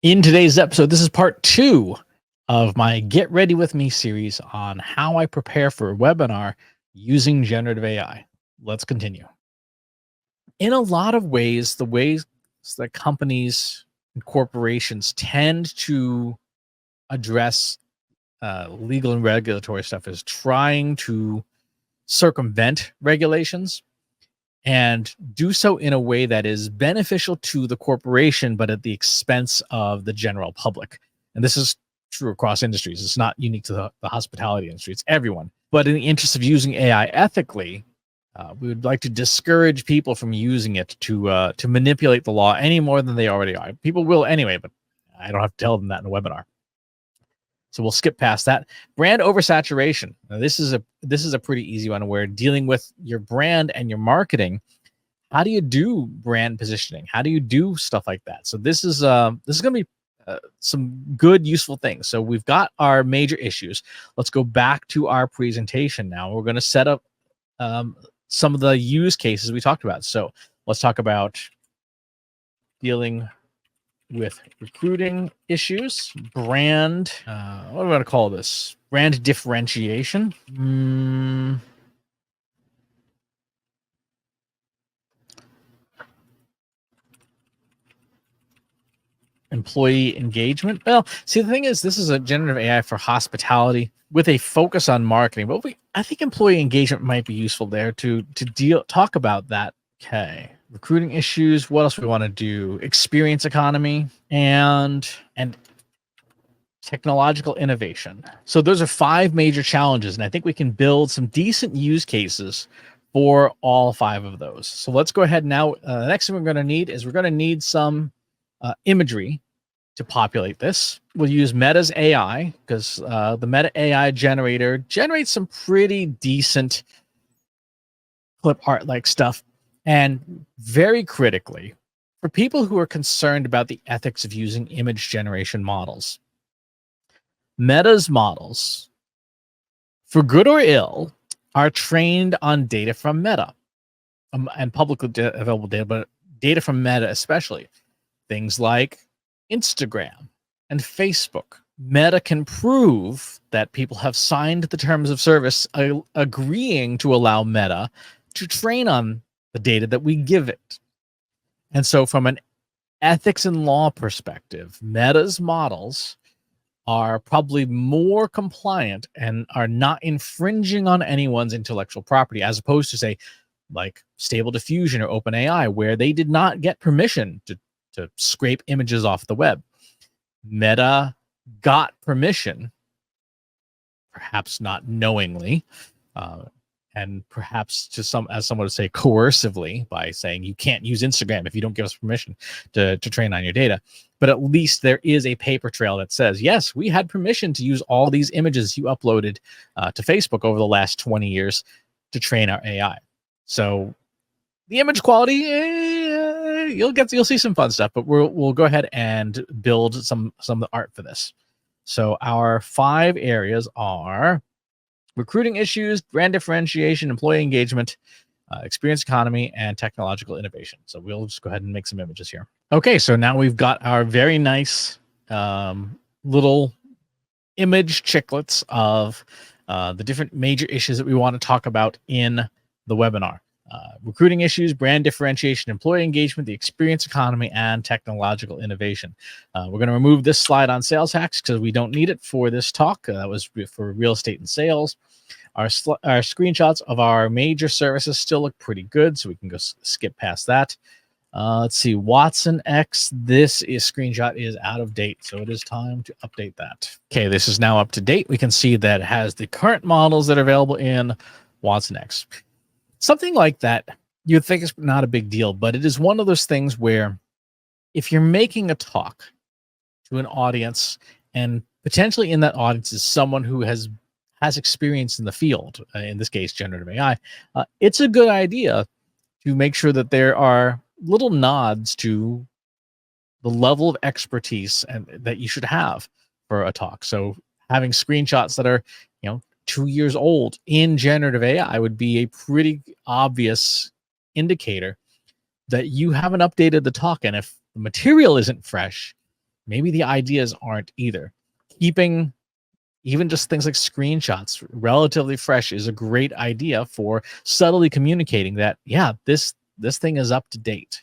In today's episode, this is part 2 of my Get Ready With Me series on how I prepare for a webinar using generative AI. Let's continue. In a lot of ways, the ways that companies and corporations tend to address legal and regulatory stuff is trying to circumvent regulations and do so in a way that is beneficial to the corporation, but at the expense of the general public. And this is true across industries. It's not unique to the hospitality industry. It's everyone. But in the interest of using AI ethically, we would like to discourage people from using it to manipulate the law any more than they already are. People will anyway, but I don't have to tell them that in a webinar. So we'll skip past that. Brand oversaturation. Now, this is a pretty easy one where dealing with your brand and your marketing. How do you do brand positioning? How do you do stuff like that? So this is going to be some good, useful things. So we've got our major issues. Let's go back to our presentation now. We're going to set up some of the use cases we talked about. So let's talk about dealing with recruiting issues, brand, what do I want to call this? Brand differentiation. Employee engagement. Well, see, the thing is, this is a generative AI for hospitality with a focus on marketing. But I think employee engagement might be useful there to talk about that. Okay. Recruiting issues. What else we want to do? Experience economy and technological innovation. So those are 5 major challenges, and I think we can build some decent use cases for all 5 of those. So let's go ahead now. The next thing we're going to need is some imagery to populate this. We'll use Meta's AI because the Meta AI generator generates some pretty decent clip art like stuff. And very critically, for people who are concerned about the ethics of using image generation models, Meta's models, for good or ill, are trained on data from Meta and publicly available data, but data from Meta especially. Things like Instagram and Facebook. Meta can prove that people have signed the terms of service agreeing to allow Meta to train on the data that we give it. And so from an ethics and law perspective, Meta's models are probably more compliant and are not infringing on anyone's intellectual property, as opposed to, say, like Stable Diffusion or OpenAI, where they did not get permission to scrape images off the web. Meta got permission, perhaps not knowingly, and perhaps as someone would say, coercively, by saying you can't use Instagram if you don't give us permission to train on your data. But at least there is a paper trail that says, yes, we had permission to use all these images you uploaded to Facebook over the last 20 years to train our AI. So the image quality, you'll see some fun stuff, but we'll go ahead and build some of the art for this. So our 5 areas are recruiting issues, brand differentiation, employee engagement, experience economy, and technological innovation. So we'll just go ahead and make some images here. Okay, so now we've got our very nice little image chiclets of the different major issues that we want to talk about in the webinar. Recruiting issues, brand differentiation, employee engagement, the experience economy, and technological innovation. We're going to remove this slide on sales hacks because we don't need it for this talk. That was for real estate and sales. Our screenshots of our major services still look pretty good, so we can go skip past that. Let's see, Watson X. This screenshot is out of date, so it is time to update that. Okay, this is now up to date. We can see that it has the current models that are available in Watson X. Something like that, you'd think it's not a big deal, but it is one of those things where if you're making a talk to an audience, and potentially in that audience is someone who has experience in the field, in this case, generative AI, it's a good idea to make sure that there are little nods to the level of expertise and that you should have for a talk. So having screenshots that are, 2 years old in generative AI would be a pretty obvious indicator that you haven't updated the talk. And if the material isn't fresh, maybe the ideas aren't either. Keeping even just things like screenshots relatively fresh is a great idea for subtly communicating that, yeah, this thing is up to date.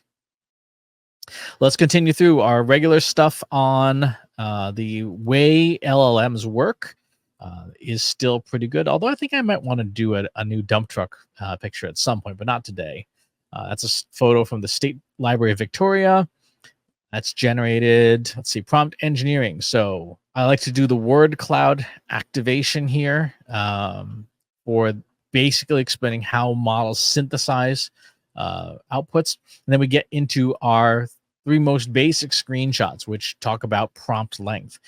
Let's continue through our regular stuff on the way LLMs work. Is still pretty good, although I think I might want to do a new dump truck picture at some point, but not today. That's a photo from the State Library of Victoria. That's generated, let's see, prompt engineering. So I like to do the word cloud activation here for basically explaining how models synthesize outputs. And then we get into our 3 most basic screenshots, which talk about prompt length.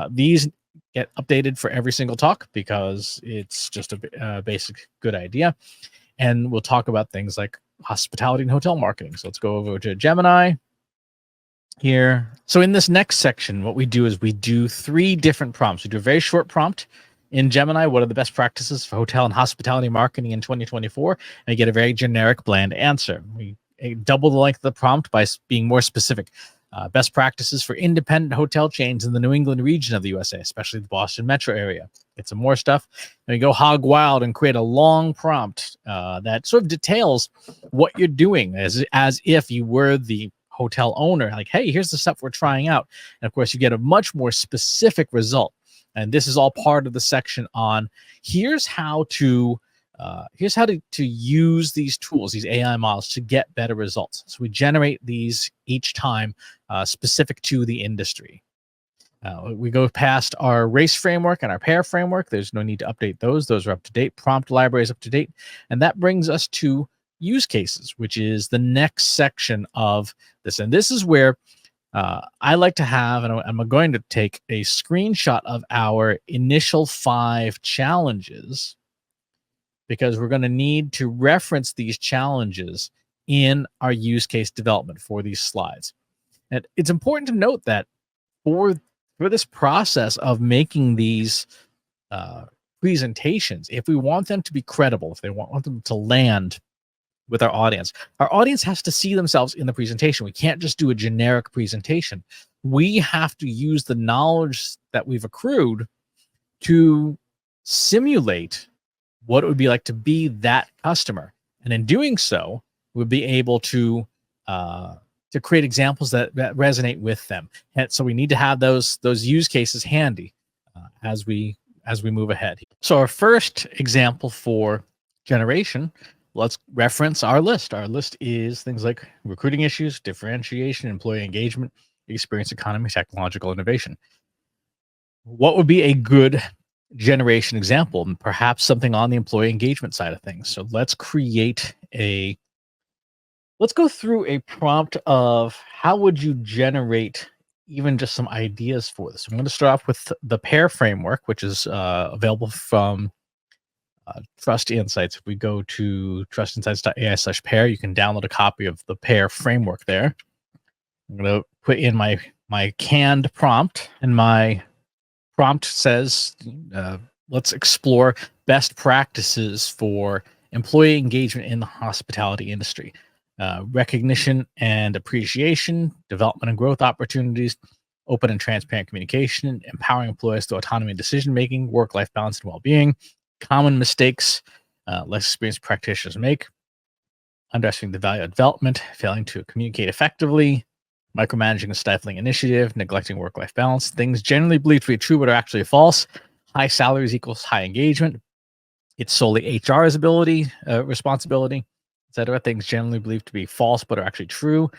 These get updated for every single talk because it's just a basic good idea. And we'll talk about things like hospitality and hotel marketing. So let's go over to Gemini here. So in this next section, what we do is we do 3 different prompts. We do a very short prompt in Gemini. What are the best practices for hotel and hospitality marketing in 2024? And you get a very generic, bland answer. We double the length of the prompt by being more specific. Best practices for independent hotel chains in the New England region of the USA, especially the Boston metro area. Get some more stuff. And you go hog wild and create a long prompt that sort of details what you're doing as if you were the hotel owner. Like, hey, here's the stuff we're trying out. And of course, you get a much more specific result. And this is all part of the section on here's how to use these tools, these AI models, to get better results. So we generate these each time specific to the industry. We go past our race framework and our pair framework. There's no need to update those. Those are up to date. Prompt library is up to date. And that brings us to use cases, which is the next section of this. And this is where I like to have, and I'm going to take a screenshot of our initial 5 challenges, because we're going to need to reference these challenges in our use case development for these slides. And it's important to note that for this process of making these presentations, if we want them to be credible, if they want them to land with our audience has to see themselves in the presentation. We can't just do a generic presentation. We have to use the knowledge that we've accrued to simulate what it would be like to be that customer. And in doing so, we'll be able to create examples that resonate with them. And so we need to have those use cases handy as we move ahead. So our first example for generation, let's reference our list. Our list is things like recruiting issues, differentiation, employee engagement, experience economy, technological innovation. What would be a good generation example? Perhaps something on the employee engagement side of things. So let's go through a prompt of how would you generate even just some ideas for this. I'm going to start off with the pair framework, which is available from Trust Insights. If we go to trustinsights.ai/pair, you can download a copy of the pair framework there. I'm going to put in my canned prompt, and my prompt says, let's explore best practices for employee engagement in the hospitality industry. Recognition and appreciation, development and growth opportunities, open and transparent communication, empowering employees through autonomy and decision-making, work-life balance and well-being, common mistakes less experienced practitioners make, underestimating the value of development, failing to communicate effectively, micromanaging a stifling initiative, neglecting work-life balance, things generally believed to be true but are actually false, high salaries equals high engagement, it's solely HR's responsibility, etc. Things generally believed to be false but are actually true,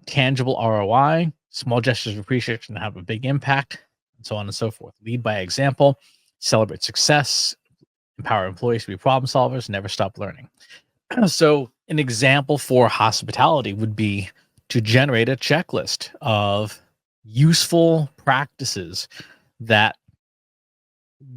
tangible ROI, small gestures of appreciation have a big impact, and so on and so forth. Lead by example, celebrate success, empower employees to be problem solvers, never stop learning. So an example for hospitality would be to generate a checklist of useful practices that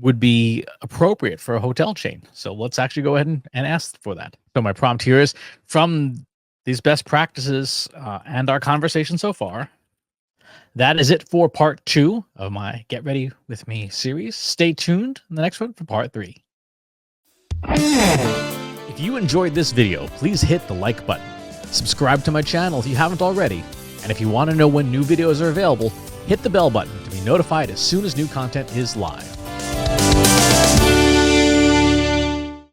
would be appropriate for a hotel chain. So let's actually go ahead and ask for that. So my prompt here is, from these best practices and our conversation so far, that is it for part 2 of my Get Ready With Me series. Stay tuned in the next one for part 3. If you enjoyed this video, please hit the like button. Subscribe to my channel if you haven't already. And if you want to know when new videos are available, Hit the bell button to be notified as soon as new content is live.